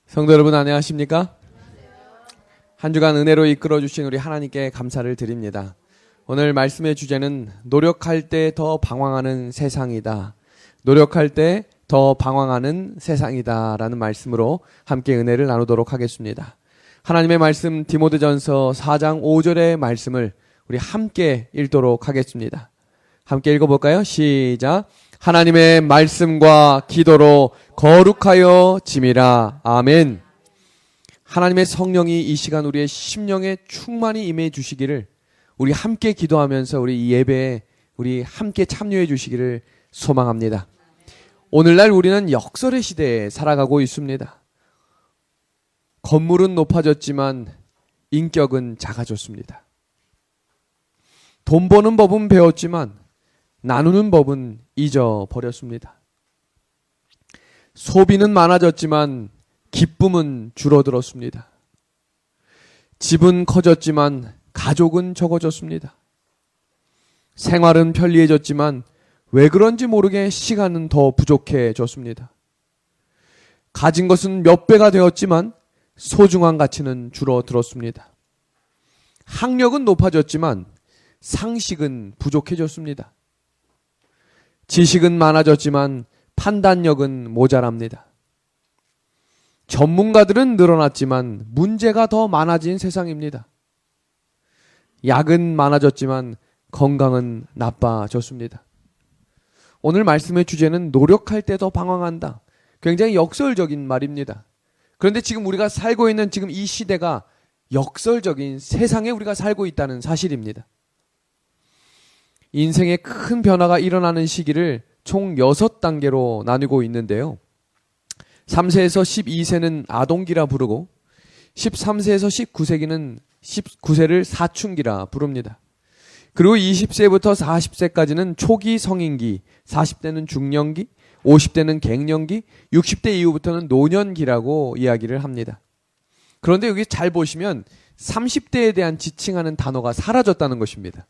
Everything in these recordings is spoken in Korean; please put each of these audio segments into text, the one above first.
성도 여러분 안녕하십니까? 한 주간 은혜로 이끌어 주신 우리 하나님께 감사를 드립니다. 오늘 말씀의 주제는 노력할 때 더 방황하는 세상이다. 노력할 때 더 방황하는 세상이다 라는 말씀으로 함께 은혜를 나누도록 하겠습니다. 하나님의 말씀 디모데전서 4장 5절의 말씀을 우리 함께 읽도록 하겠습니다. 함께 읽어볼까요? 시작. 하나님의 말씀과 기도로 거룩하여 짐이라. 아멘. 하나님의 성령이 이 시간 우리의 심령에 충만히 임해 주시기를, 우리 함께 기도하면서 우리 이 예배에 우리 함께 참여해 주시기를 소망합니다. 오늘날 우리는 역설의 시대에 살아가고 있습니다. 건물은 높아졌지만 인격은 작아졌습니다. 돈 버는 법은 배웠지만 나누는 법은 잊어버렸습니다. 소비는 많아졌지만 기쁨은 줄어들었습니다. 집은 커졌지만 가족은 적어졌습니다. 생활은 편리해졌지만 왜 그런지 모르게 시간은 더 부족해졌습니다. 가진 것은 몇 배가 되었지만 소중한 가치는 줄어들었습니다. 학력은 높아졌지만 상식은 부족해졌습니다. 지식은 많아졌지만 판단력은 모자랍니다. 전문가들은 늘어났지만 문제가 더 많아진 세상입니다. 약은 많아졌지만 건강은 나빠졌습니다. 오늘 말씀의 주제는 노력할 때 더 방황한다. 굉장히 역설적인 말입니다. 그런데 지금 우리가 살고 있는 지금 이 시대가 역설적인 세상에 우리가 살고 있다는 사실입니다. 인생에 큰 변화가 일어나는 시기를 총 6단계로 나누고 있는데요. 3세에서 12세는 아동기라 부르고 13세에서 19세를 사춘기라 부릅니다. 그리고 20세부터 40세까지는 초기 성인기, 40대는 중년기, 50대는 갱년기, 60대 이후부터는 노년기라고 이야기를 합니다. 그런데 여기 잘 보시면 30대에 대한 지칭하는 단어가 사라졌다는 것입니다.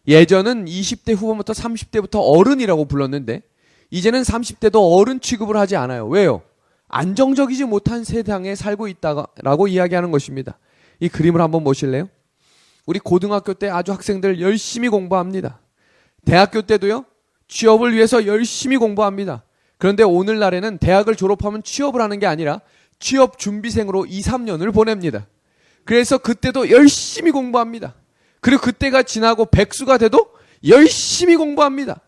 예전은 20대 후반부터 30대부터 어른이라고 불렀는데 이제는 30대도 어른 취급을 하지 않아요. 왜요? 안정적이지 못한 세상에 살고 있다라고 이야기하는 것입니다. 이 그림을 한번 보실래요? 우리 고등학교 때 아주 학생들 열심히 공부합니다. 대학교 때도요, 취업을 위해서 열심히 공부합니다. 그런데 오늘날에는 대학을 졸업하면 취업을 하는 게 아니라 취업 준비생으로 2, 3년을 보냅니다. 그래서 그때도 열심히 공부합니다. 그리고 그때가 지나고 백수가 돼도 열심히 공부합니다.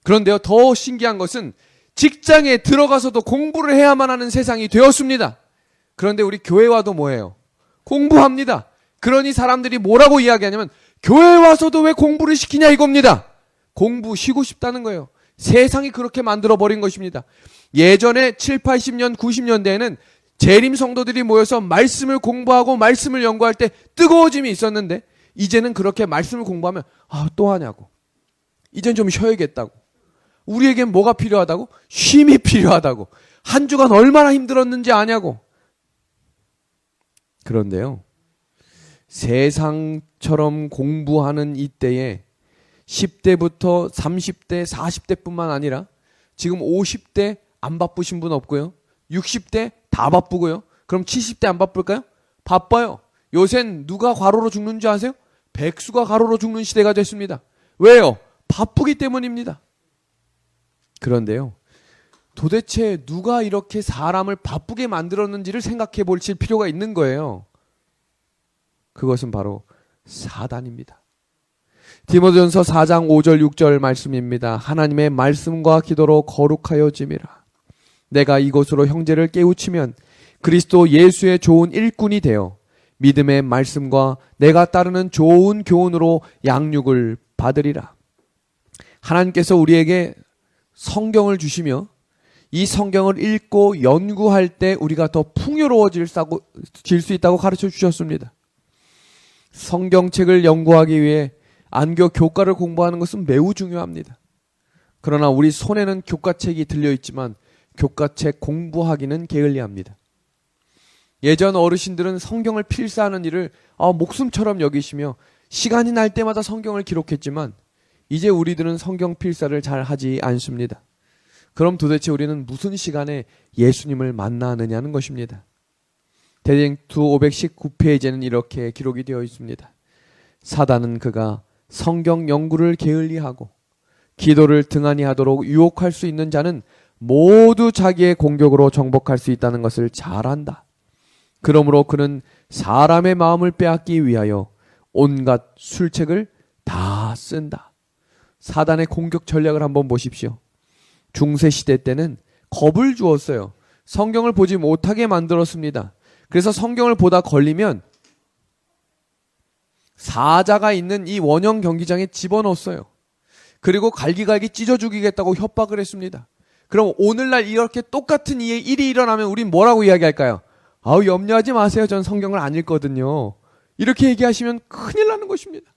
그런데요, 더 신기한 것은 직장에 들어가서도 공부를 해야만 하는 세상이 되었습니다. 그런데 우리 교회 와도 뭐예요? 공부합니다. 그러니 사람들이 뭐라고 이야기하냐면 교회 와서도 왜 공부를 시키냐 이겁니다. 공부 쉬고 싶다는 거예요. 세상이 그렇게 만들어버린 것입니다. 예전에 7, 80년, 90년대에는 재림 성도들이 모여서 말씀을 공부하고 말씀을 연구할 때 뜨거워짐이 있었는데 이제는 그렇게 말씀을 공부하면 또 하냐고. 이젠 좀 쉬어야겠다고. 우리에겐 뭐가 필요하다고? 쉼이 필요하다고. 한 주간 얼마나 힘들었는지 아냐고. 그런데요, 세상처럼 공부하는 이때에 10대부터 30대, 40대뿐만 아니라 지금 50대 안 바쁘신 분 없고요. 60대 다 바쁘고요. 그럼 70대 안 바쁠까요? 바빠요. 요샌 누가 과로로 죽는지 아세요? 백수가 과로로 죽는 시대가 됐습니다. 왜요? 바쁘기 때문입니다. 그런데요, 도대체 누가 이렇게 사람을 바쁘게 만들었는지를 생각해 볼 필요가 있는 거예요. 그것은 바로 사단입니다. 디모데전서 4장 5절 6절 말씀입니다. 하나님의 말씀과 기도로 거룩하여 짐이라. 내가 이것으로 형제를 깨우치면 그리스도 예수의 좋은 일꾼이 되어 믿음의 말씀과 내가 따르는 좋은 교훈으로 양육을 받으리라. 하나님께서 우리에게 성경을 주시며 이 성경을 읽고 연구할 때 우리가 더 풍요로워질 수 있다고 가르쳐 주셨습니다. 성경책을 연구하기 위해 안교 교과를 공부하는 것은 매우 중요합니다. 그러나 우리 손에는 교과책이 들려있지만 교과책 공부하기는 게을리합니다. 예전 어르신들은 성경을 필사하는 일을 목숨처럼 여기시며 시간이 날 때마다 성경을 기록했지만 이제 우리들은 성경 필사를 잘 하지 않습니다. 그럼 도대체 우리는 무슨 시간에 예수님을 만나느냐는 것입니다. 대쟁투 519페이지에는 이렇게 기록이 되어 있습니다. 사단은 그가 성경 연구를 게을리하고 기도를 등한히 하도록 유혹할 수 있는 자는 모두 자기의 공격으로 정복할 수 있다는 것을 잘 안다. 그러므로 그는 사람의 마음을 빼앗기 위하여 온갖 술책을 다 쓴다. 사단의 공격 전략을 한번 보십시오. 중세시대 때는 겁을 주었어요. 성경을 보지 못하게 만들었습니다. 그래서 성경을 보다 걸리면 사자가 있는 이 원형 경기장에 집어넣었어요. 그리고 갈기갈기 찢어 죽이겠다고 협박을 했습니다. 그럼 오늘날 이렇게 똑같은 일이 일어나면 우린 뭐라고 이야기할까요? 아우, 염려하지 마세요. 전 성경을 안 읽거든요. 이렇게 얘기하시면 큰일 나는 것입니다.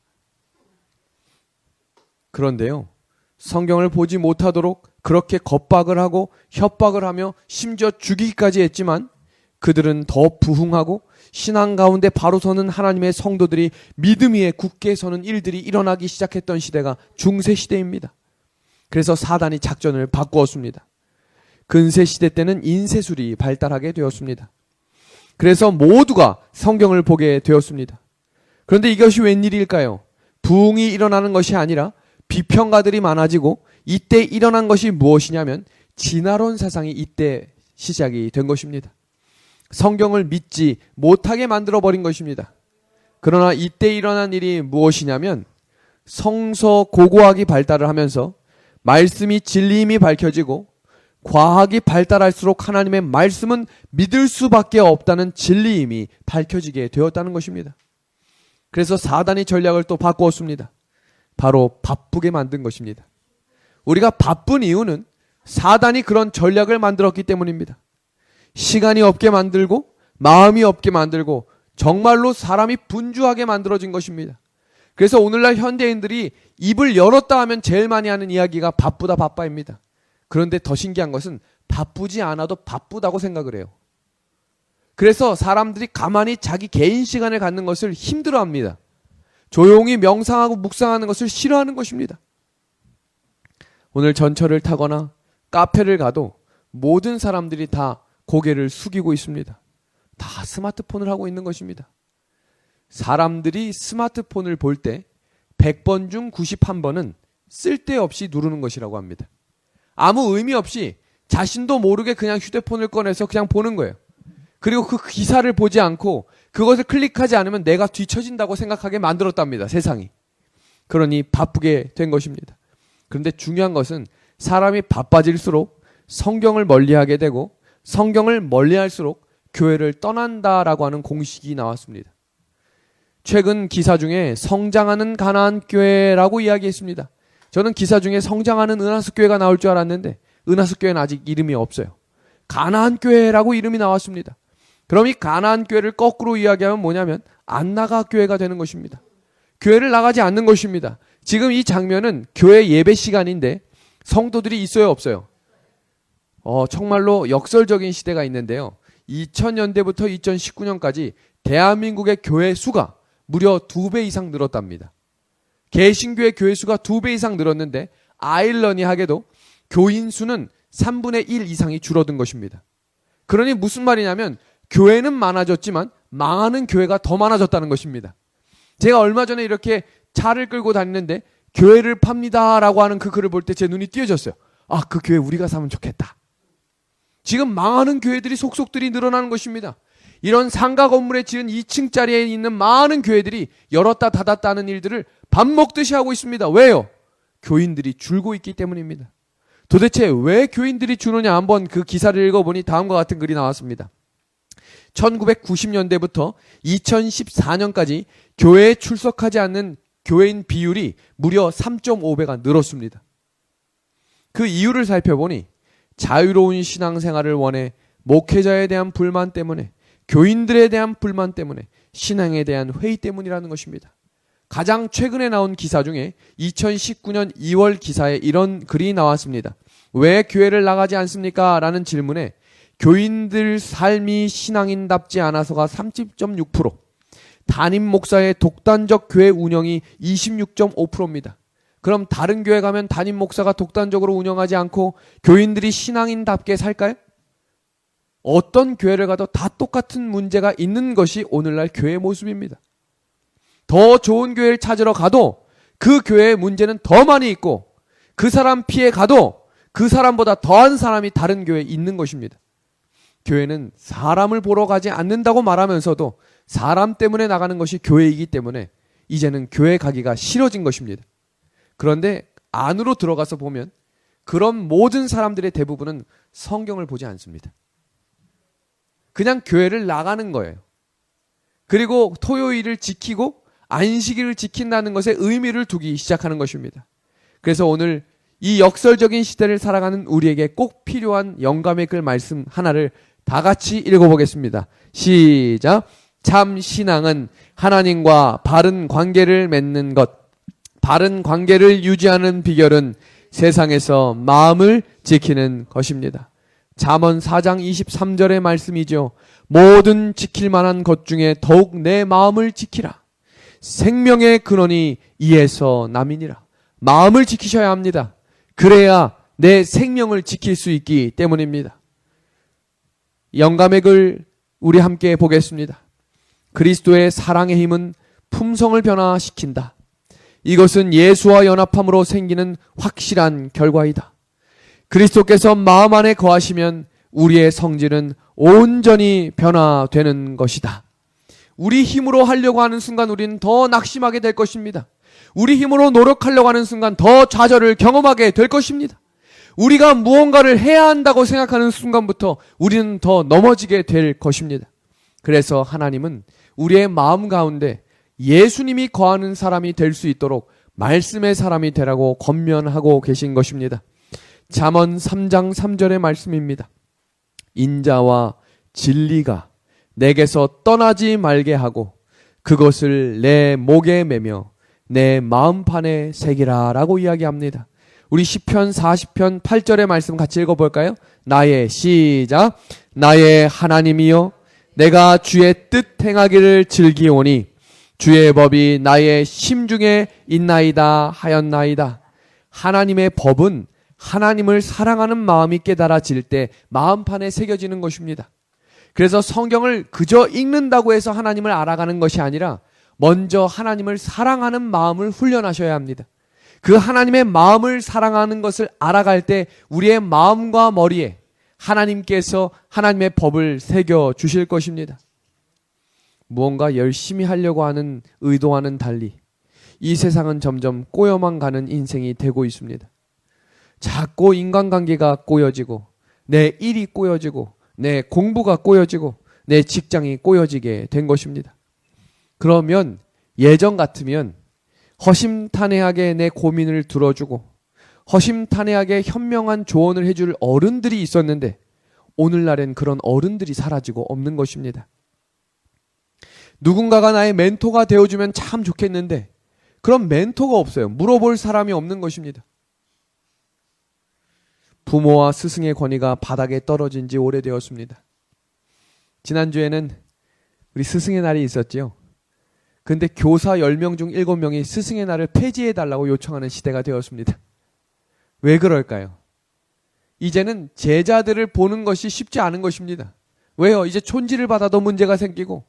그런데요, 성경을 보지 못하도록 그렇게 겁박을 하고 협박을 하며 심지어 죽이기까지 했지만 그들은 더 부흥하고 신앙 가운데 바로 서는 하나님의 성도들이 믿음 위에 굳게 서는 일들이 일어나기 시작했던 시대가 중세시대입니다. 그래서 사단이 작전을 바꾸었습니다. 근세시대 때는 인쇄술이 발달하게 되었습니다. 그래서 모두가 성경을 보게 되었습니다. 그런데 이것이 웬일일까요? 부흥이 일어나는 것이 아니라 비평가들이 많아지고 이때 일어난 것이 무엇이냐면 진화론 사상이 이때 시작이 된 것입니다. 성경을 믿지 못하게 만들어버린 것입니다. 그러나 이때 일어난 일이 무엇이냐면 성서 고고학이 발달을 하면서 말씀이 진리임이 밝혀지고 과학이 발달할수록 하나님의 말씀은 믿을 수밖에 없다는 진리임이 밝혀지게 되었다는 것입니다. 그래서 사단이 전략을 또 바꾸었습니다. 바로 바쁘게 만든 것입니다. 우리가 바쁜 이유는 사단이 그런 전략을 만들었기 때문입니다. 시간이 없게 만들고 마음이 없게 만들고 정말로 사람이 분주하게 만들어진 것입니다. 그래서 오늘날 현대인들이 입을 열었다 하면 제일 많이 하는 이야기가 바쁘다 바빠입니다. 그런데 더 신기한 것은 바쁘지 않아도 바쁘다고 생각을 해요. 그래서 사람들이 가만히 자기 개인 시간을 갖는 것을 힘들어합니다. 조용히 명상하고 묵상하는 것을 싫어하는 것입니다. 오늘 전철을 타거나 카페를 가도 모든 사람들이 다 고개를 숙이고 있습니다. 다 스마트폰을 하고 있는 것입니다. 사람들이 스마트폰을 볼 때 100번 중 91번은 쓸데없이 누르는 것이라고 합니다. 아무 의미 없이 자신도 모르게 그냥 휴대폰을 꺼내서 그냥 보는 거예요. 그리고 그 기사를 보지 않고 그것을 클릭하지 않으면 내가 뒤처진다고 생각하게 만들었답니다. 세상이. 그러니 바쁘게 된 것입니다. 그런데 중요한 것은 사람이 바빠질수록 성경을 멀리하게 되고 성경을 멀리할수록 교회를 떠난다라고 하는 공식이 나왔습니다. 최근 기사 중에 성장하는 가나안 교회라고 이야기했습니다. 저는 기사 중에 성장하는 은하수 교회가 나올 줄 알았는데 은하수 교회는 아직 이름이 없어요. 가나안 교회라고 이름이 나왔습니다. 그럼 이 가나안 교회를 거꾸로 이야기하면 뭐냐면 안 나가 교회가 되는 것입니다. 교회를 나가지 않는 것입니다. 지금 이 장면은 교회 예배 시간인데 성도들이 있어요, 없어요? 정말로 역설적인 시대가 있는데요. 2000년대부터 2019년까지 대한민국의 교회 수가 무려 2배 이상 늘었답니다. 개신교회 교회 수가 2배 이상 늘었는데 아이러니하게도 교인 수는 3분의 1 이상이 줄어든 것입니다. 그러니 무슨 말이냐면 교회는 많아졌지만 망하는 교회가 더 많아졌다는 것입니다. 제가 얼마 전에 이렇게 차를 끌고 다니는데 교회를 팝니다라고 하는 그 글을 볼 때 제 눈이 띄어졌어요. 아, 그 교회 우리가 사면 좋겠다. 지금 망하는 교회들이 속속들이 늘어나는 것입니다. 이런 상가 건물에 지은 2층짜리에 있는 많은 교회들이 열었다 닫았다 하는 일들을 밥 먹듯이 하고 있습니다. 왜요? 교인들이 줄고 있기 때문입니다. 도대체 왜 교인들이 주느냐 한번 그 기사를 읽어보니 다음과 같은 글이 나왔습니다. 1990년대부터 2014년까지 교회에 출석하지 않는 교인 비율이 무려 3.5배가 늘었습니다. 그 이유를 살펴보니 자유로운 신앙생활을 원해 목회자에 대한 불만 때문에 교인들에 대한 불만 때문에 신앙에 대한 회의 때문이라는 것입니다. 가장 최근에 나온 기사 중에 2019년 2월 기사에 이런 글이 나왔습니다. 왜 교회를 나가지 않습니까? 라는 질문에 교인들 삶이 신앙인답지 않아서가 30.6%, 담임 목사의 독단적 교회 운영이 26.5%입니다. 그럼 다른 교회 가면 담임 목사가 독단적으로 운영하지 않고 교인들이 신앙인답게 살까요? 어떤 교회를 가도 다 똑같은 문제가 있는 것이 오늘날 교회의 모습입니다. 더 좋은 교회를 찾으러 가도 그 교회의 문제는 더 많이 있고 그 사람 피해 가도 그 사람보다 더한 사람이 다른 교회에 있는 것입니다. 교회는 사람을 보러 가지 않는다고 말하면서도 사람 때문에 나가는 것이 교회이기 때문에 이제는 교회 가기가 싫어진 것입니다. 그런데 안으로 들어가서 보면 그런 모든 사람들의 대부분은 성경을 보지 않습니다. 그냥 교회를 나가는 거예요. 그리고 토요일을 지키고 안식일을 지킨다는 것에 의미를 두기 시작하는 것입니다. 그래서 오늘 이 역설적인 시대를 살아가는 우리에게 꼭 필요한 영감의 글 말씀 하나를 다 같이 읽어보겠습니다. 시작. 참 신앙은 하나님과 바른 관계를 맺는 것, 바른 관계를 유지하는 비결은 세상에서 마음을 지키는 것입니다. 잠언 4장 23절의 말씀이죠. 모든 지킬 만한 것 중에 더욱 내 마음을 지키라. 생명의 근원이 이에서 남이니라. 마음을 지키셔야 합니다. 그래야 내 생명을 지킬 수 있기 때문입니다. 영감의 글 우리 함께 보겠습니다. 그리스도의 사랑의 힘은 품성을 변화시킨다. 이것은 예수와 연합함으로 생기는 확실한 결과이다. 그리스도께서 마음 안에 거하시면 우리의 성질은 온전히 변화되는 것이다. 우리 힘으로 하려고 하는 순간 우리는 더 낙심하게 될 것입니다. 우리 힘으로 노력하려고 하는 순간 더 좌절을 경험하게 될 것입니다. 우리가 무언가를 해야 한다고 생각하는 순간부터 우리는 더 넘어지게 될 것입니다. 그래서 하나님은 우리의 마음 가운데 예수님이 거하는 사람이 될 수 있도록 말씀의 사람이 되라고 권면하고 계신 것입니다. 잠언 3장 3절의 말씀입니다. 인자와 진리가 내게서 떠나지 말게 하고 그것을 내 목에 매며 내 마음판에 새기라 라고 이야기합니다. 우리 시편 40편 8절의 말씀 같이 읽어볼까요? 나의 시작. 나의 하나님이여 내가 주의 뜻 행하기를 즐기오니 주의 법이 나의 심중에 있나이다 하였나이다. 하나님의 법은 하나님을 사랑하는 마음이 깨달아질 때 마음판에 새겨지는 것입니다. 그래서 성경을 그저 읽는다고 해서 하나님을 알아가는 것이 아니라 먼저 하나님을 사랑하는 마음을 훈련하셔야 합니다. 그 하나님의 마음을 사랑하는 것을 알아갈 때 우리의 마음과 머리에 하나님께서 하나님의 법을 새겨 주실 것입니다. 무언가 열심히 하려고 하는 의도와는 달리 이 세상은 점점 꼬여만 가는 인생이 되고 있습니다. 자꾸 인간관계가 꼬여지고 내 일이 꼬여지고 내 공부가 꼬여지고 내 직장이 꼬여지게 된 것입니다. 그러면 예전 같으면 허심탄회하게 내 고민을 들어주고 허심탄회하게 현명한 조언을 해줄 어른들이 있었는데 오늘날엔 그런 어른들이 사라지고 없는 것입니다. 누군가가 나의 멘토가 되어주면 참 좋겠는데 그런 멘토가 없어요. 물어볼 사람이 없는 것입니다. 부모와 스승의 권위가 바닥에 떨어진 지 오래되었습니다. 지난주에는 우리 스승의 날이 있었지요. 근데 교사 10명 중 7명이 스승의 날을 폐지해달라고 요청하는 시대가 되었습니다. 왜 그럴까요? 이제는 제자들을 보는 것이 쉽지 않은 것입니다. 왜요? 이제 촌지를 받아도 문제가 생기고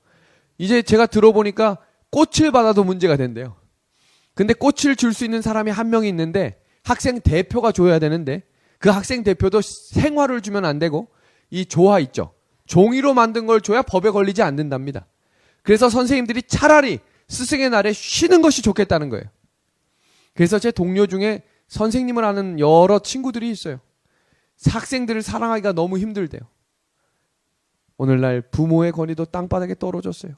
이제 제가 들어보니까 꽃을 받아도 문제가 된대요. 근데 꽃을 줄 수 있는 사람이 한 명이 있는데 학생 대표가 줘야 되는데 그 학생 대표도 생화를 주면 안 되고 이 조화 있죠. 종이로 만든 걸 줘야 법에 걸리지 않는답니다. 그래서 선생님들이 차라리 스승의 날에 쉬는 것이 좋겠다는 거예요. 그래서 제 동료 중에 선생님을 아는 여러 친구들이 있어요. 학생들을 사랑하기가 너무 힘들대요. 오늘날 부모의 권위도 땅바닥에 떨어졌어요.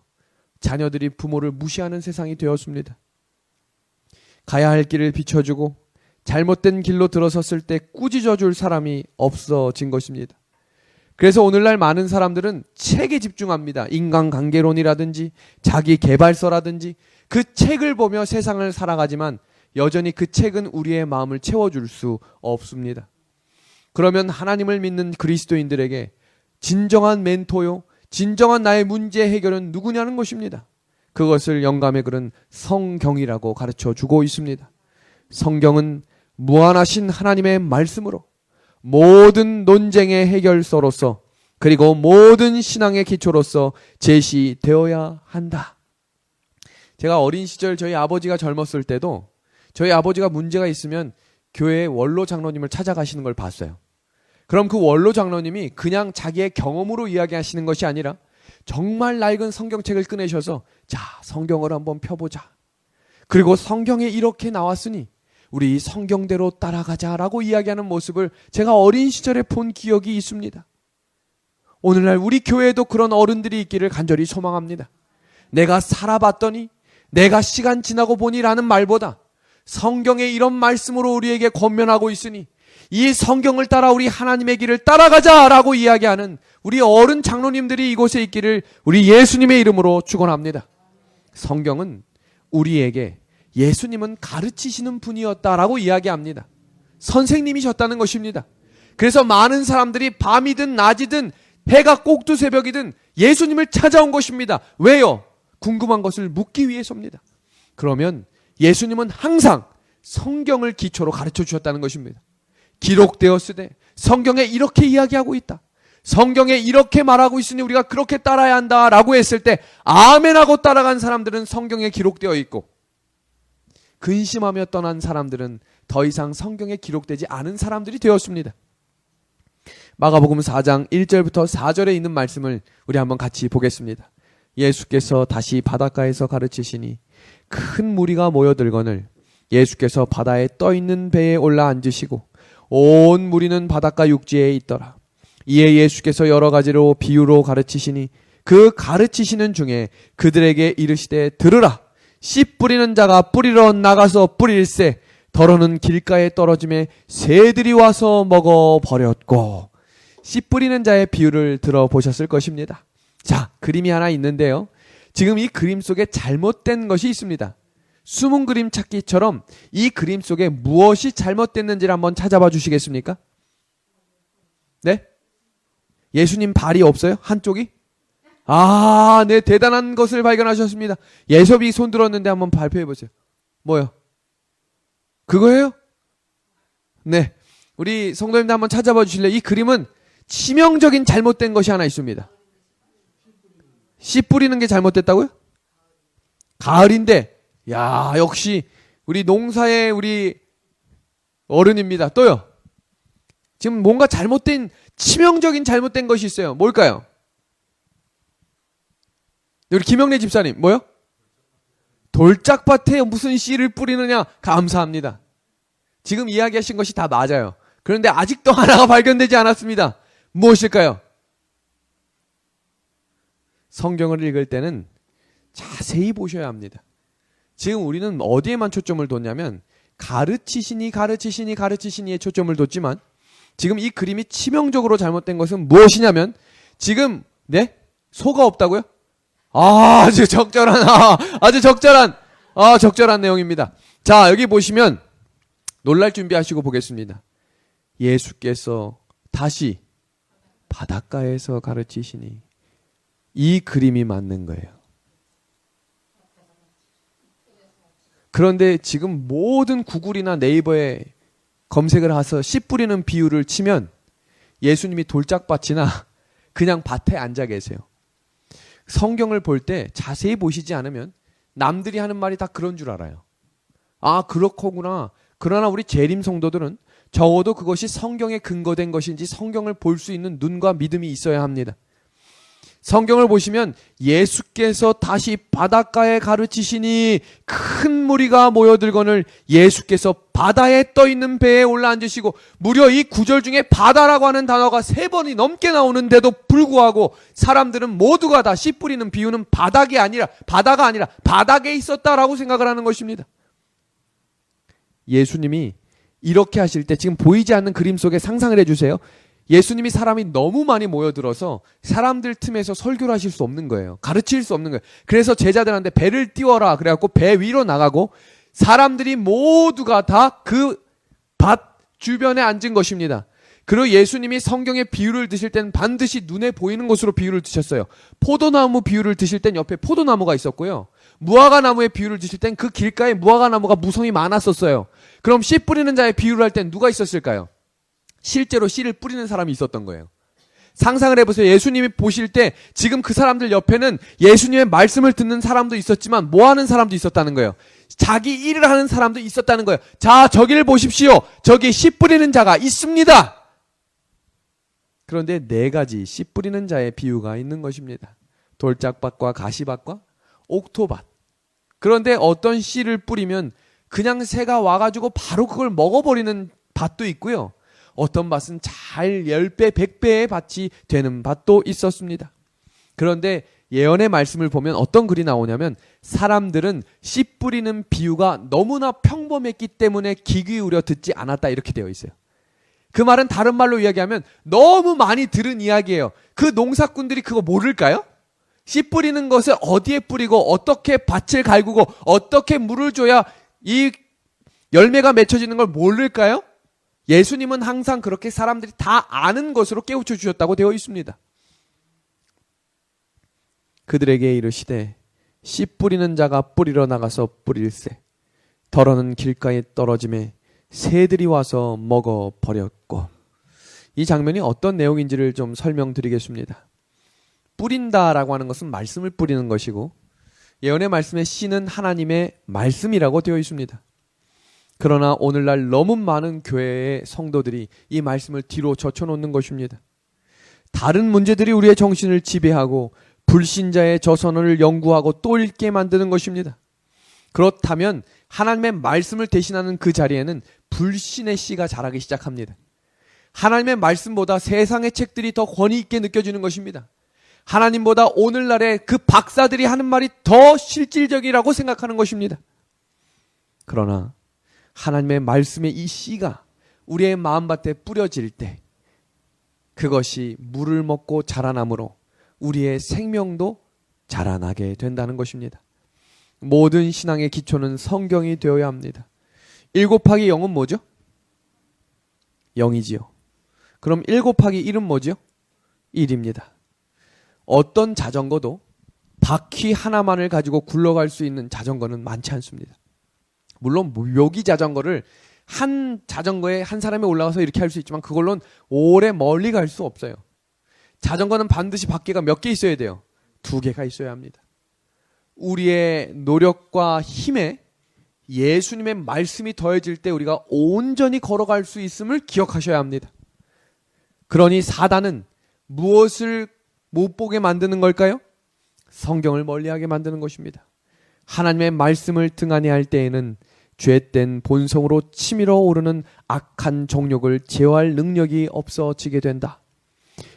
자녀들이 부모를 무시하는 세상이 되었습니다. 가야 할 길을 비춰주고 잘못된 길로 들어섰을 때 꾸짖어줄 사람이 없어진 것입니다. 그래서 오늘날 많은 사람들은 책에 집중합니다. 인간관계론이라든지 자기 개발서라든지 그 책을 보며 세상을 살아가지만 여전히 그 책은 우리의 마음을 채워줄 수 없습니다. 그러면 하나님을 믿는 그리스도인들에게 진정한 멘토요, 진정한 나의 문제 해결은 누구냐는 것입니다. 그것을 영감의 글은 성경이라고 가르쳐 주고 있습니다. 성경은 무한하신 하나님의 말씀으로 모든 논쟁의 해결서로서 그리고 모든 신앙의 기초로서 제시되어야 한다. 제가 어린 시절 저희 아버지가 젊었을 때도 저희 아버지가 문제가 있으면 교회에 원로 장로님을 찾아가시는 걸 봤어요. 그럼 그 원로 장로님이 그냥 자기의 경험으로 이야기하시는 것이 아니라 정말 낡은 성경책을 꺼내셔서 자, 성경을 한번 펴보자. 그리고 성경에 이렇게 나왔으니 우리 성경대로 따라가자라고 이야기하는 모습을 제가 어린 시절에 본 기억이 있습니다. 오늘날 우리 교회에도 그런 어른들이 있기를 간절히 소망합니다. 내가 살아봤더니, 내가 시간 지나고 보니라는 말보다 성경에 이런 말씀으로 우리에게 권면하고 있으니 이 성경을 따라 우리 하나님의 길을 따라가자라고 이야기하는 우리 어른 장로님들이 이곳에 있기를 우리 예수님의 이름으로 축원합니다. 성경은 우리에게 예수님은 가르치시는 분이었다라고 이야기합니다. 선생님이셨다는 것입니다. 그래서 많은 사람들이 밤이든 낮이든 해가 꼭두 새벽이든 예수님을 찾아온 것입니다. 왜요? 궁금한 것을 묻기 위해서입니다. 그러면 예수님은 항상 성경을 기초로 가르쳐 주셨다는 것입니다. 기록되었으되 성경에 이렇게 이야기하고 있다. 성경에 이렇게 말하고 있으니 우리가 그렇게 따라야 한다라고 했을 때 아멘하고 따라간 사람들은 성경에 기록되어 있고 근심하며 떠난 사람들은 더 이상 성경에 기록되지 않은 사람들이 되었습니다. 마가복음 4장 1절부터 4절에 있는 말씀을 우리 한번 같이 보겠습니다. 예수께서 다시 바닷가에서 가르치시니 큰 무리가 모여들거늘 예수께서 바다에 떠있는 배에 올라 앉으시고 온 무리는 바닷가 육지에 있더라. 이에 예수께서 여러 가지로 비유로 가르치시니 그 가르치시는 중에 그들에게 이르시되 들으라. 씨 뿌리는 자가 뿌리러 나가서 뿌릴새 더러는 길가에 떨어짐에 새들이 와서 먹어버렸고. 씨 뿌리는 자의 비유를 들어보셨을 것입니다. 자, 그림이 하나 있는데요. 지금 이 그림 속에 잘못된 것이 있습니다. 숨은 그림 찾기처럼 이 그림 속에 무엇이 잘못됐는지를 한번 찾아봐 주시겠습니까? 네? 예수님 발이 없어요? 한쪽이? 아, 네, 대단한 것을 발견하셨습니다. 예섭이 손 들었는데 한번 발표해 보세요. 뭐요? 그거예요? 네. 우리 성도님들 한번 찾아봐 주실래요? 이 그림은 치명적인 잘못된 것이 하나 있습니다. 씨 뿌리는 게 잘못됐다고요? 가을인데, 야, 역시 우리 농사의 우리 어른입니다. 또요. 지금 뭔가 잘못된, 치명적인 잘못된 것이 있어요. 뭘까요? 우리 김영래 집사님, 뭐요? 돌짝밭에 무슨 씨를 뿌리느냐? 감사합니다. 지금 이야기하신 것이 다 맞아요. 그런데 아직도 하나가 발견되지 않았습니다. 무엇일까요? 성경을 읽을 때는 자세히 보셔야 합니다. 지금 우리는 어디에만 초점을 뒀냐면 가르치시니에 초점을 뒀지만 지금 이 그림이 치명적으로 잘못된 것은 무엇이냐면 지금 네? 소가 없다고요? 아주 적절한 내용입니다. 자, 여기 보시면 놀랄 준비하시고 보겠습니다. 예수께서 다시 바닷가에서 가르치시니 이 그림이 맞는 거예요. 그런데 지금 모든 구글이나 네이버에 검색을 해서 씨 뿌리는 비유를 치면 예수님이 돌짝밭이나 그냥 밭에 앉아 계세요. 성경을 볼 때 자세히 보시지 않으면 남들이 하는 말이 다 그런 줄 알아요. 아, 그렇구나. 그러나 우리 재림 성도들은 적어도 그것이 성경에 근거된 것인지 성경을 볼 수 있는 눈과 믿음이 있어야 합니다. 성경을 보시면 예수께서 다시 바닷가에 가르치시니 큰 무리가 모여들거늘 예수께서 바다에 떠있는 배에 올라앉으시고 무려 이 구절 중에 바다라고 하는 단어가 3번이 넘게 나오는데도 불구하고 사람들은 모두가 다 씨 뿌리는 비유는 바다가 아니라 바닥에 있었다라고 생각을 하는 것입니다. 예수님이 이렇게 하실 때 지금 보이지 않는 그림 속에 상상을 해주세요. 예수님이 사람이 너무 많이 모여들어서 사람들 틈에서 설교를 하실 수 없는 거예요. 가르칠 수 없는 거예요. 그래서 제자들한테 배를 띄워라 그래갖고 배 위로 나가고 사람들이 모두가 다 그 밭 주변에 앉은 것입니다. 그리고 예수님이 성경의 비유를 드실 때는 반드시 눈에 보이는 것으로 비유를 드셨어요. 포도나무 비유를 드실 땐 옆에 포도나무가 있었고요. 무화과나무의 비유를 드실 땐 그 길가에 무화과나무가 무성이 많았었어요. 그럼 씨 뿌리는 자의 비유를 할 땐 누가 있었을까요? 실제로 씨를 뿌리는 사람이 있었던 거예요. 상상을 해보세요. 예수님이 보실 때 지금 그 사람들 옆에는 예수님의 말씀을 듣는 사람도 있었지만 뭐 하는 사람도 있었다는 거예요. 자기 일을 하는 사람도 있었다는 거예요. 자, 저기를 보십시오. 저기 씨 뿌리는 자가 있습니다. 그런데 네 가지 씨 뿌리는 자의 비유가 있는 것입니다. 돌짝밭과 가시밭과 옥토밭. 그런데 어떤 씨를 뿌리면 그냥 새가 와가지고 바로 그걸 먹어버리는 밭도 있고요. 어떤 밭은 잘 10배, 100배의 밭이 되는 밭도 있었습니다. 그런데 예언의 말씀을 보면 어떤 글이 나오냐면 사람들은 씨 뿌리는 비유가 너무나 평범했기 때문에 귀 기울여 듣지 않았다 이렇게 되어 있어요. 그 말은 다른 말로 이야기하면 너무 많이 들은 이야기예요. 그 농사꾼들이 그거 모를까요? 씨 뿌리는 것을 어디에 뿌리고 어떻게 밭을 갈구고 어떻게 물을 줘야 이 열매가 맺혀지는 걸 모를까요? 예수님은 항상 그렇게 사람들이 다 아는 것으로 깨우쳐 주셨다고 되어 있습니다. 그들에게 이르시되 씨 뿌리는 자가 뿌리러 나가서 뿌릴새 더러는 길가에 떨어짐에 새들이 와서 먹어버렸고. 이 장면이 어떤 내용인지를 좀 설명드리겠습니다. 뿌린다라고 하는 것은 말씀을 뿌리는 것이고 예언의 말씀의 씨는 하나님의 말씀이라고 되어 있습니다. 그러나 오늘날 너무 많은 교회의 성도들이 이 말씀을 뒤로 젖혀놓는 것입니다. 다른 문제들이 우리의 정신을 지배하고 불신자의 저선을 연구하고 또 읽게 만드는 것입니다. 그렇다면 하나님의 말씀을 대신하는 그 자리에는 불신의 씨가 자라기 시작합니다. 하나님의 말씀보다 세상의 책들이 더 권위 있게 느껴지는 것입니다. 하나님보다 오늘날의 그 박사들이 하는 말이 더 실질적이라고 생각하는 것입니다. 그러나 하나님의 말씀의 이 씨가 우리의 마음밭에 뿌려질 때 그것이 물을 먹고 자라나므로 우리의 생명도 자라나게 된다는 것입니다. 모든 신앙의 기초는 성경이 되어야 합니다. 1 곱하기 0은 뭐죠? 0이지요. 그럼 1 곱하기 1은 뭐죠? 1입니다. 어떤 자전거도 바퀴 하나만을 가지고 굴러갈 수 있는 자전거는 많지 않습니다. 물론 묘기 자전거를 한 자전거에 한 사람이 올라가서 이렇게 할 수 있지만 그걸로는 오래 멀리 갈 수 없어요. 자전거는 반드시 바퀴가 몇 개 있어야 돼요? 2개가 있어야 합니다. 우리의 노력과 힘에 예수님의 말씀이 더해질 때 우리가 온전히 걸어갈 수 있음을 기억하셔야 합니다. 그러니 사단은 무엇을 못 보게 만드는 걸까요? 성경을 멀리하게 만드는 것입니다. 하나님의 말씀을 등한히 할 때에는 죄된 본성으로 치밀어 오르는 악한 정욕을 제어할 능력이 없어지게 된다.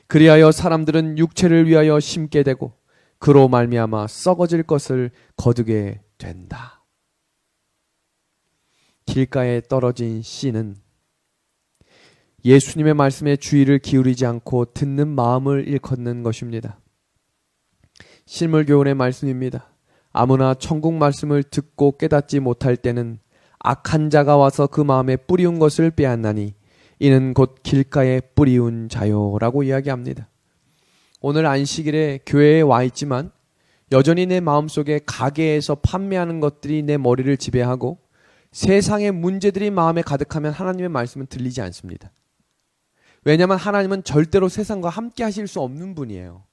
그리하여 사람들은 육체를 위하여 심게 되고 그로 말미암아 썩어질 것을 거두게 된다. 길가에 떨어진 씨는 예수님의 말씀에 주의를 기울이지 않고 듣는 마음을 일컫는 것입니다. 실물교훈의 말씀입니다. 아무나 천국 말씀을 듣고 깨닫지 못할 때는 악한 자가 와서 그 마음에 뿌리운 것을 빼앗나니 이는 곧 길가에 뿌리운 자요라고 이야기합니다. 오늘 안식일에 교회에 와 있지만 여전히 내 마음속에 가게에서 판매하는 것들이 내 머리를 지배하고 세상의 문제들이 마음에 가득하면 하나님의 말씀은 들리지 않습니다. 왜냐하면 하나님은 절대로 세상과 함께 하실 수 없는 분이에요.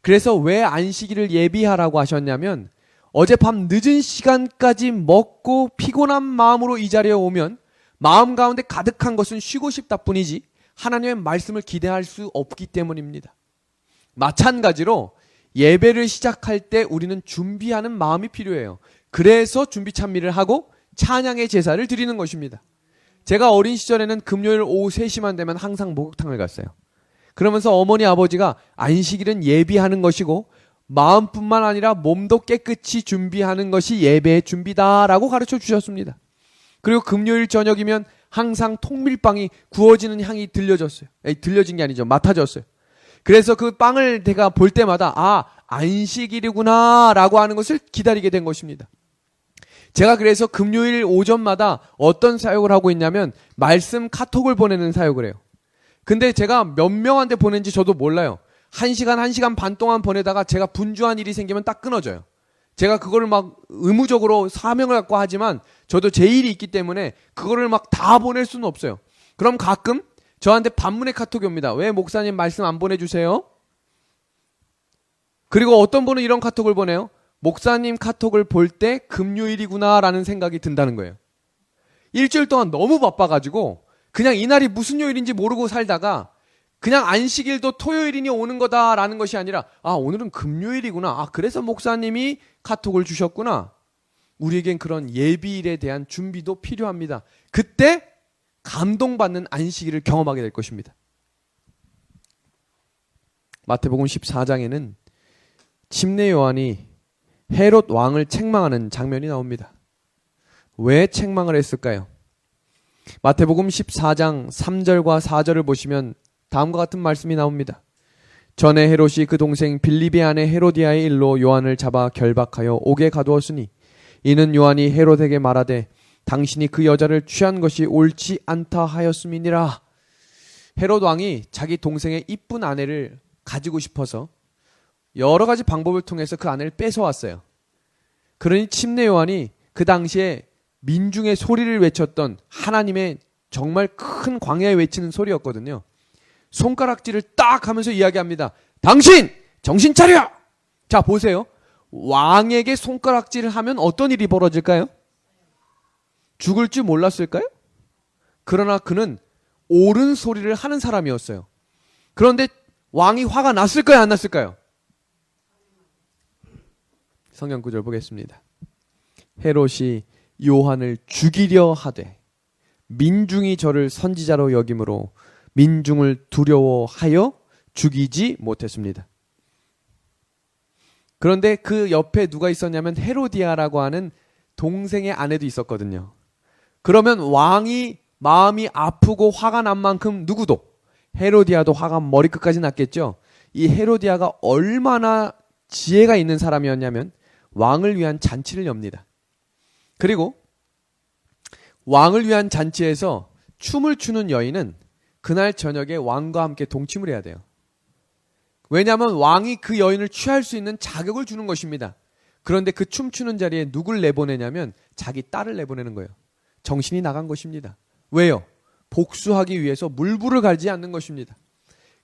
그래서 왜 안식일을 예비하라고 하셨냐면 어젯밤 늦은 시간까지 먹고 피곤한 마음으로 이 자리에 오면 마음 가운데 가득한 것은 쉬고 싶다 뿐이지 하나님의 말씀을 기대할 수 없기 때문입니다. 마찬가지로 예배를 시작할 때 우리는 준비하는 마음이 필요해요. 그래서 준비 찬미를 하고 찬양의 제사를 드리는 것입니다. 제가 어린 시절에는 금요일 오후 3시만 되면 항상 목욕탕을 갔어요. 그러면서 어머니 아버지가 안식일은 예비하는 것이고 마음뿐만 아니라 몸도 깨끗이 준비하는 것이 예배의 준비다라고 가르쳐 주셨습니다. 그리고 금요일 저녁이면 항상 통밀빵이 구워지는 향이 들려졌어요. 들려진 게 아니죠. 맡아졌어요. 그래서 그 빵을 내가 볼 때마다 아, 안식일이구나 라고 하는 것을 기다리게 된 것입니다. 제가 그래서 금요일 오전마다 어떤 사역을 하고 있냐면 말씀 카톡을 보내는 사역을 해요. 근데 제가 몇 명한테 보낸지 저도 몰라요. 1시간, 1시간 반 동안 보내다가 제가 분주한 일이 생기면 딱 끊어져요. 제가 그거를 막 의무적으로 사명을 갖고 하지만 저도 제 일이 있기 때문에 그거를 막 다 보낼 수는 없어요. 그럼 가끔 저한테 반문의 카톡이 옵니다. 왜 목사님 말씀 안 보내주세요? 그리고 어떤 분은 이런 카톡을 보내요. 목사님 카톡을 볼 때 금요일이구나 라는 생각이 든다는 거예요. 일주일 동안 너무 바빠가지고 그냥 이날이 무슨 요일인지 모르고 살다가 그냥 안식일도 토요일이니 오는 거다라는 것이 아니라 오늘은 금요일이구나. 그래서 목사님이 카톡을 주셨구나. 우리에겐 그런 예비일에 대한 준비도 필요합니다. 그때 감동받는 안식일을 경험하게 될 것입니다. 마태복음 14장에는 침례 요한이 헤롯 왕을 책망하는 장면이 나옵니다. 왜 책망을 했을까요? 마태복음 14장 3절과 4절을 보시면 다음과 같은 말씀이 나옵니다. 전에 헤롯이 그 동생 빌립의 아내 헤로디아의 일로 요한을 잡아 결박하여 옥에 가두었으니 이는 요한이 헤롯에게 말하되 당신이 그 여자를 취한 것이 옳지 않다 하였음이니라. 헤롯 왕이 자기 동생의 이쁜 아내를 가지고 싶어서 여러 가지 방법을 통해서 그 아내를 뺏어왔어요. 그러니 침례 요한이 그 당시에 민중의 소리를 외쳤던 하나님의 정말 큰 광야에 외치는 소리였거든요. 손가락질을 딱 하면서 이야기합니다. 당신! 정신 차려! 자, 보세요. 왕에게 손가락질을 하면 어떤 일이 벌어질까요? 죽을 줄 몰랐을까요? 그러나 그는 옳은 소리를 하는 사람이었어요. 그런데 왕이 화가 났을까요? 안 났을까요? 성경 구절 보겠습니다. 헤롯이 요한을 죽이려 하되 민중이 저를 선지자로 여김으로 민중을 두려워하여 죽이지 못했습니다. 그런데 그 옆에 누가 있었냐면 헤로디아라고 하는 동생의 아내도 있었거든요. 그러면 왕이 마음이 아프고 화가 난 만큼 누구도 헤로디아도 화가 머리끝까지 났겠죠. 이 헤로디아가 얼마나 지혜가 있는 사람이었냐면 왕을 위한 잔치를 엽니다. 그리고 왕을 위한 잔치에서 춤을 추는 여인은 그날 저녁에 왕과 함께 동침을 해야 돼요. 왜냐하면 왕이 그 여인을 취할 수 있는 자격을 주는 것입니다. 그런데 그 춤추는 자리에 누굴 내보내냐면 자기 딸을 내보내는 거예요. 정신이 나간 것입니다. 왜요? 복수하기 위해서 물불을 갈지 않는 것입니다.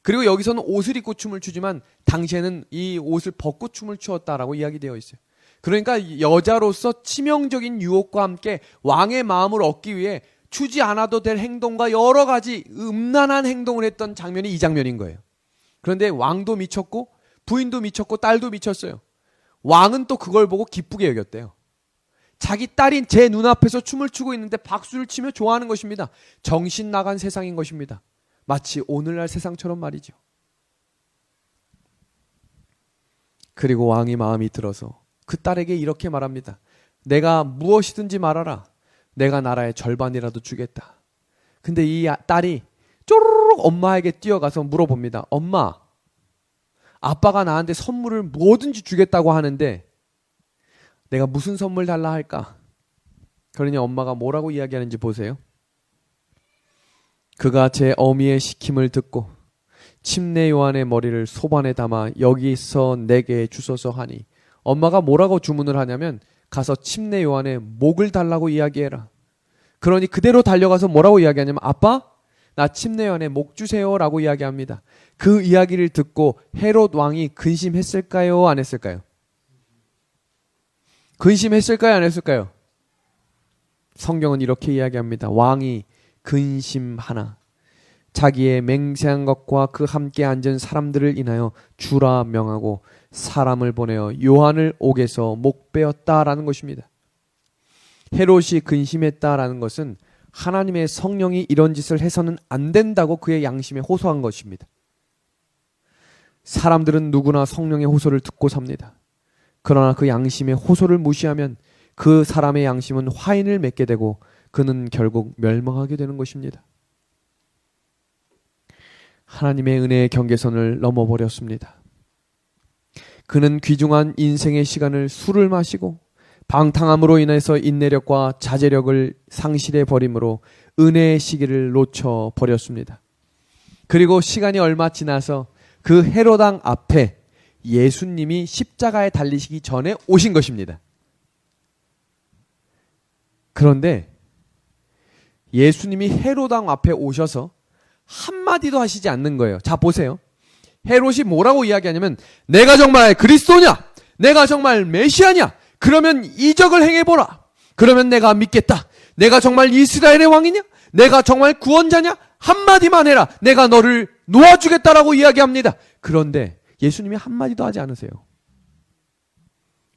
그리고 여기서는 옷을 입고 춤을 추지만 당시에는 이 옷을 벗고 춤을 추었다라고 이야기되어 있어요. 그러니까 여자로서 치명적인 유혹과 함께 왕의 마음을 얻기 위해 추지 않아도 될 행동과 여러 가지 음란한 행동을 했던 장면이 이 장면인 거예요. 그런데 왕도 미쳤고 부인도 미쳤고 딸도 미쳤어요. 왕은 또 그걸 보고 기쁘게 여겼대요. 자기 딸이 제 눈앞에서 춤을 추고 있는데 박수를 치며 좋아하는 것입니다. 정신 나간 세상인 것입니다. 마치 오늘날 세상처럼 말이죠. 그리고 왕이 마음이 들어서 그 딸에게 이렇게 말합니다. 내가 무엇이든지 말하라. 내가 나라의 절반이라도 주겠다. 근데 이 딸이 쪼르륵 엄마에게 뛰어가서 물어봅니다. 엄마, 아빠가 나한테 선물을 뭐든지 주겠다고 하는데 내가 무슨 선물 달라 할까? 그러니 엄마가 뭐라고 이야기하는지 보세요. 그가 제 어미의 시킴을 듣고 침례 요한의 머리를 소반에 담아 여기서 내게 주소서 하니 엄마가 뭐라고 주문을 하냐면 가서 침례 요한의 목을 달라고 이야기해라. 그러니 그대로 달려가서 뭐라고 이야기하냐면 아빠, 나 침례 요한의 목 주세요 라고 이야기합니다. 그 이야기를 듣고 헤롯 왕이 근심했을까요? 안 했을까요? 근심했을까요? 안 했을까요? 성경은 이렇게 이야기합니다. 왕이 근심하나 자기의 맹세한 것과 그 함께 앉은 사람들을 인하여 주라 명하고 사람을 보내어 요한을 옥에서 목베었다라는 것입니다. 헤롯이 근심했다라는 것은 하나님의 성령이 이런 짓을 해서는 안 된다고 그의 양심에 호소한 것입니다. 사람들은 누구나 성령의 호소를 듣고 삽니다. 그러나 그 양심의 호소를 무시하면 그 사람의 양심은 화인을 맺게 되고 그는 결국 멸망하게 되는 것입니다. 하나님의 은혜의 경계선을 넘어버렸습니다. 그는 귀중한 인생의 시간을 술을 마시고 방탕함으로 인해서 인내력과 자제력을 상실해 버림으로 은혜의 시기를 놓쳐 버렸습니다. 그리고 시간이 얼마 지나서 그 헤롯왕 앞에 예수님이 십자가에 달리시기 전에 오신 것입니다. 그런데 예수님이 헤롯왕 앞에 오셔서 한마디도 하시지 않는 거예요. 자, 보세요. 헤롯이 뭐라고 이야기하냐면 내가 정말 그리스도냐? 내가 정말 메시아냐? 그러면 이적을 행해보라. 그러면 내가 믿겠다. 내가 정말 이스라엘의 왕이냐? 내가 정말 구원자냐? 한마디만 해라. 내가 너를 놓아주겠다라고 이야기합니다. 그런데 예수님이 한마디도 하지 않으세요.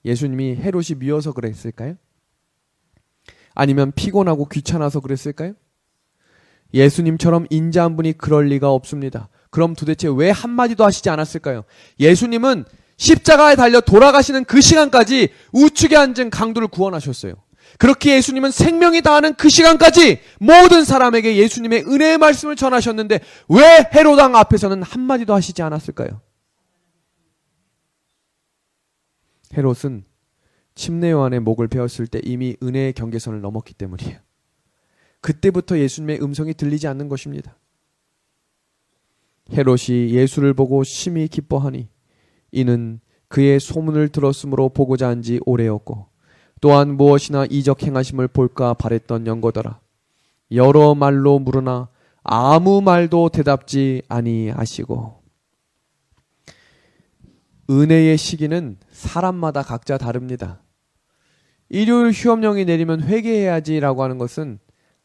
예수님이 헤롯이 미워서 그랬을까요? 아니면 피곤하고 귀찮아서 그랬을까요? 예수님처럼 인자한 분이 그럴 리가 없습니다. 그럼 도대체 왜 한마디도 하시지 않았을까요? 예수님은 십자가에 달려 돌아가시는 그 시간까지 우측에 앉은 강도를 구원하셨어요. 그렇게 예수님은 생명이 다하는 그 시간까지 모든 사람에게 예수님의 은혜의 말씀을 전하셨는데 왜 헤롯 왕 앞에서는 한마디도 하시지 않았을까요? 헤롯은 침례 요한의 목을 베었을 때 이미 은혜의 경계선을 넘었기 때문이에요. 그때부터 예수님의 음성이 들리지 않는 것입니다. 헤롯이 예수를 보고 심히 기뻐하니 이는 그의 소문을 들었으므로 보고자 한 지 오래였고 또한 무엇이나 이적 행하심을 볼까 바랬던 연고더라. 여러 말로 물으나 아무 말도 대답지 아니하시고. 은혜의 시기는 사람마다 각자 다릅니다. 일요일 휴업령이 내리면 회개해야지라고 하는 것은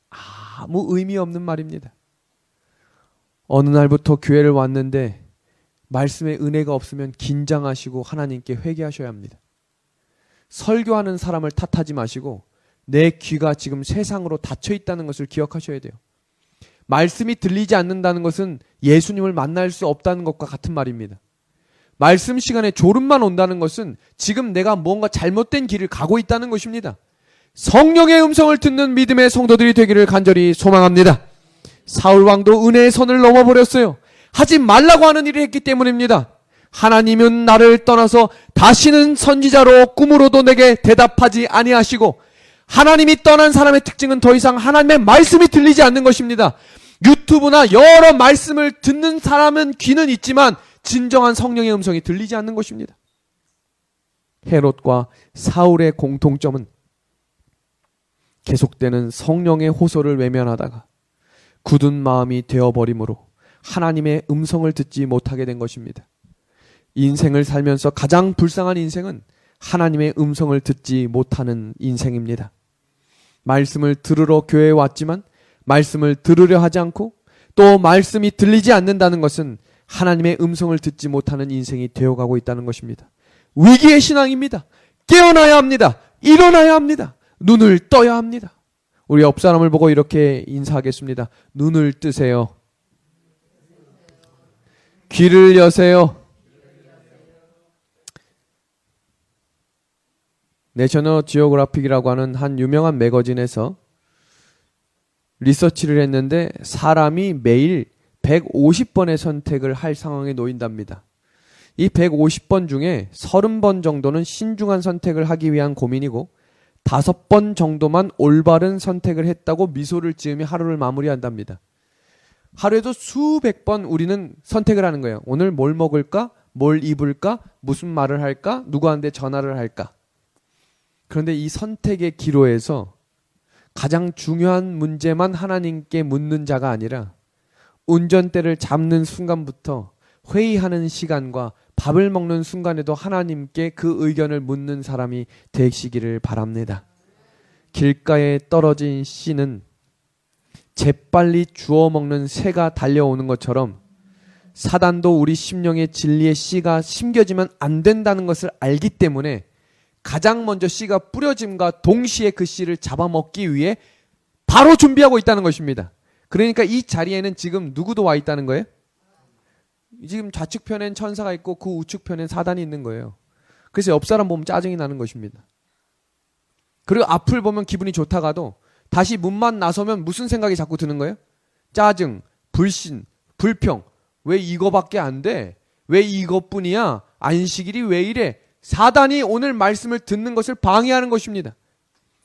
아무 의미 없는 말입니다. 어느 날부터 교회를 왔는데 말씀에 은혜가 없으면 긴장하시고 하나님께 회개하셔야 합니다. 설교하는 사람을 탓하지 마시고 내 귀가 지금 세상으로 닫혀 있다는 것을 기억하셔야 돼요. 말씀이 들리지 않는다는 것은 예수님을 만날 수 없다는 것과 같은 말입니다. 말씀 시간에 졸음만 온다는 것은 지금 내가 뭔가 잘못된 길을 가고 있다는 것입니다. 성령의 음성을 듣는 믿음의 성도들이 되기를 간절히 소망합니다. 사울 왕도 은혜의 선을 넘어버렸어요. 하지 말라고 하는 일을 했기 때문입니다. 하나님은 나를 떠나서 다시는 선지자로 꿈으로도 내게 대답하지 아니하시고, 하나님이 떠난 사람의 특징은 더 이상 하나님의 말씀이 들리지 않는 것입니다. 유튜브나 여러 말씀을 듣는 사람은 귀는 있지만 진정한 성령의 음성이 들리지 않는 것입니다. 헤롯과 사울의 공통점은 계속되는 성령의 호소를 외면하다가 굳은 마음이 되어버림으로 하나님의 음성을 듣지 못하게 된 것입니다. 인생을 살면서 가장 불쌍한 인생은 하나님의 음성을 듣지 못하는 인생입니다. 말씀을 들으러 교회에 왔지만 말씀을 들으려 하지 않고 또 말씀이 들리지 않는다는 것은 하나님의 음성을 듣지 못하는 인생이 되어가고 있다는 것입니다. 위기의 신앙입니다. 깨어나야 합니다. 일어나야 합니다. 눈을 떠야 합니다. 우리 옆 사람을 보고 이렇게 인사하겠습니다. 눈을 뜨세요. 귀를 여세요. 내셔널 지오그래픽이라고 하는 한 유명한 매거진에서 리서치를 했는데 사람이 매일 150번의 선택을 할 상황에 놓인답니다. 이 150번 중에 30번 정도는 신중한 선택을 하기 위한 고민이고 5번 정도만 올바른 선택을 했다고 미소를 지으며 하루를 마무리한답니다. 하루에도 수백 번 우리는 선택을 하는 거예요. 오늘 뭘 먹을까? 뭘 입을까? 무슨 말을 할까? 누구한테 전화를 할까? 그런데 이 선택의 기로에서 가장 중요한 문제만 하나님께 묻는 자가 아니라 운전대를 잡는 순간부터 회의하는 시간과 밥을 먹는 순간에도 하나님께 그 의견을 묻는 사람이 되시기를 바랍니다. 길가에 떨어진 씨는 재빨리 주워 먹는 새가 달려오는 것처럼 사단도 우리 심령의 진리의 씨가 심겨지면 안 된다는 것을 알기 때문에 가장 먼저 씨가 뿌려짐과 동시에 그 씨를 잡아먹기 위해 바로 준비하고 있다는 것입니다. 그러니까 이 자리에는 지금 누구도 와 있다는 거예요? 지금 좌측편엔 천사가 있고 그 우측편엔 사단이 있는 거예요. 그래서 옆 사람 보면 짜증이 나는 것입니다. 그리고 앞을 보면 기분이 좋다가도 다시 문만 나서면 무슨 생각이 자꾸 드는 거예요? 짜증, 불신, 불평. 왜 이거밖에 안 돼? 왜 이것뿐이야? 안식일이 왜 이래? 사단이 오늘 말씀을 듣는 것을 방해하는 것입니다.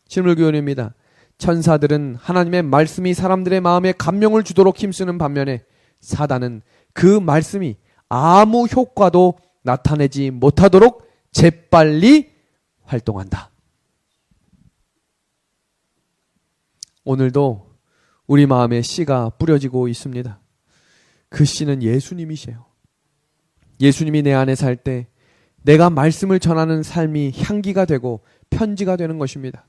실물교훈입니다. 천사들은 하나님의 말씀이 사람들의 마음에 감명을 주도록 힘쓰는 반면에 사단은 그 말씀이 아무 효과도 나타내지 못하도록 재빨리 활동한다. 오늘도 우리 마음에 씨가 뿌려지고 있습니다. 그 씨는 예수님이세요. 예수님이 내 안에 살 때 내가 말씀을 전하는 삶이 향기가 되고 편지가 되는 것입니다.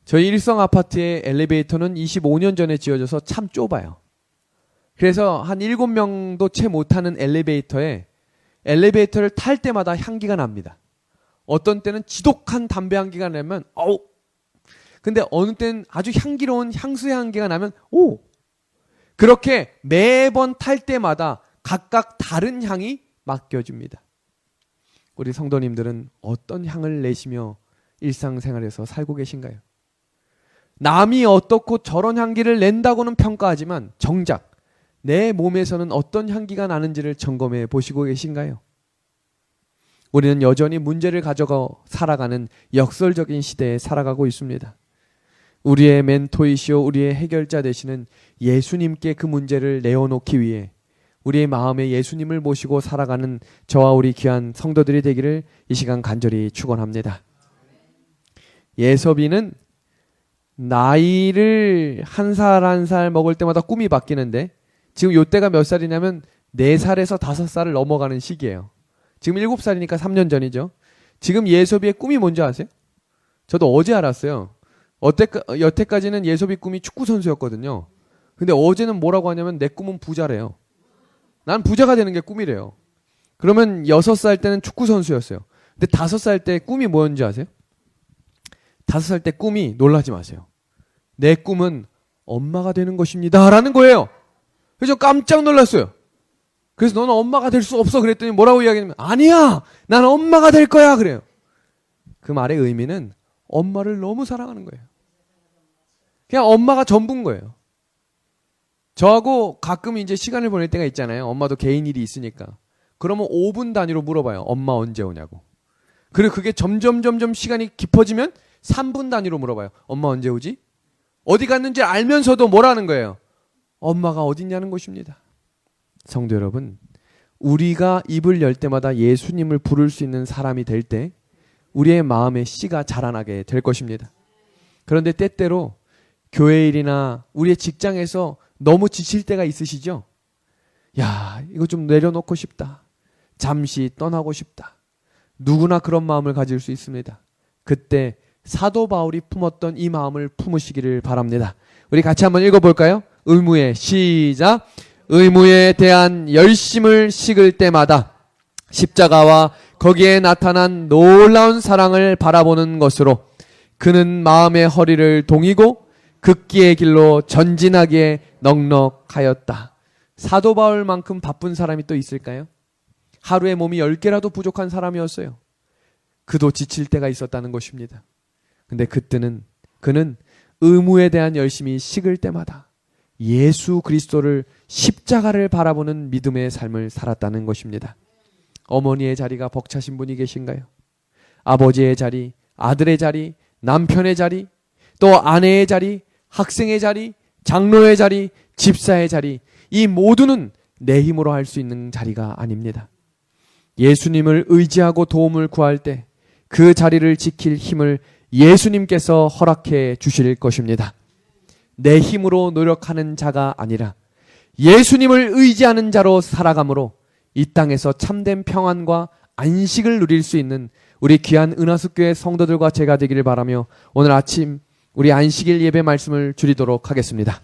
저희 일성 아파트의 엘리베이터는 25년 전에 지어져서 참 좁아요. 그래서 한 7명도 채 못하는 엘리베이터에 엘리베이터를 탈 때마다 향기가 납니다. 어떤 때는 지독한 담배 향기가 나면 어우, 근데 어느 때는 아주 향기로운 향수의 향기가 나면 오, 그렇게 매번 탈 때마다 각각 다른 향이 맡겨집니다. 우리 성도님들은 어떤 향을 내시며 일상생활에서 살고 계신가요? 남이 어떻고 저런 향기를 낸다고는 평가하지만 정작 내 몸에서는 어떤 향기가 나는지를 점검해 보시고 계신가요? 우리는 여전히 문제를 가져가 살아가는 역설적인 시대에 살아가고 있습니다. 우리의 멘토이시오, 우리의 해결자 되시는 예수님께 그 문제를 내어놓기 위해 우리의 마음에 예수님을 모시고 살아가는 저와 우리 귀한 성도들이 되기를 이 시간 간절히 축원합니다. 예섭이는 나이를 한 살 한 살 먹을 때마다 꿈이 바뀌는데 지금 요때가 몇 살이냐면 4살에서 5살을 넘어가는 시기예요. 지금 7살이니까 3년 전이죠. 지금 예섭이의 꿈이 뭔지 아세요? 저도 어제 알았어요. 여태까지는 예섭이 꿈이 축구 선수였거든요. 근데 어제는 뭐라고 하냐면 내 꿈은 부자래요. 난 부자가 되는 게 꿈이래요. 그러면 6살 때는 축구 선수였어요. 근데 5살 때 꿈이 뭐였는지 아세요? 5살 때 꿈이, 놀라지 마세요, 내 꿈은 엄마가 되는 것입니다 라는 거예요. 그래서 깜짝 놀랐어요. 그래서 너는 엄마가 될 수 없어 그랬더니 뭐라고 이야기하냐면 아니야, 난 엄마가 될 거야 그래요. 그 말의 의미는 엄마를 너무 사랑하는 거예요. 그냥 엄마가 전부인 거예요. 저하고 가끔 이제 시간을 보낼 때가 있잖아요. 엄마도 개인 일이 있으니까. 그러면 5분 단위로 물어봐요. 엄마 언제 오냐고. 그리고 그게 점점 시간이 깊어지면 3분 단위로 물어봐요. 엄마 언제 오지? 어디 갔는지 알면서도 뭐라는 거예요? 엄마가 어딨냐는 것입니다. 성도 여러분, 우리가 입을 열 때마다 예수님을 부를 수 있는 사람이 될 때 우리의 마음에 씨가 자라나게 될 것입니다. 그런데 때때로 교회 일이나 우리의 직장에서 너무 지칠 때가 있으시죠? 야, 이거 좀 내려놓고 싶다. 잠시 떠나고 싶다. 누구나 그런 마음을 가질 수 있습니다. 그때 사도 바울이 품었던 이 마음을 품으시기를 바랍니다. 우리 같이 한번 읽어볼까요? 의무에 시작. 의무에 대한 열심을 식을 때마다 십자가와 거기에 나타난 놀라운 사랑을 바라보는 것으로 그는 마음의 허리를 동이고 극기의 길로 전진하기에 넉넉하였다. 사도 바울만큼 바쁜 사람이 또 있을까요? 하루에 몸이 10개라도 부족한 사람이었어요. 그도 지칠 때가 있었다는 것입니다. 근데 그때는 그는 의무에 대한 열심이 식을 때마다 예수 그리스도를, 십자가를 바라보는 믿음의 삶을 살았다는 것입니다. 어머니의 자리가 벅차신 분이 계신가요? 아버지의 자리, 아들의 자리, 남편의 자리, 또 아내의 자리, 학생의 자리, 장로의 자리, 집사의 자리, 이 모두는 내 힘으로 할 수 있는 자리가 아닙니다. 예수님을 의지하고 도움을 구할 때 그 자리를 지킬 힘을 예수님께서 허락해 주실 것입니다. 내 힘으로 노력하는 자가 아니라 예수님을 의지하는 자로 살아감으로 이 땅에서 참된 평안과 안식을 누릴 수 있는 우리 귀한 은하숙교회 성도들과 제가 되기를 바라며 오늘 아침 우리 안식일 예배 말씀을 드리도록 하겠습니다.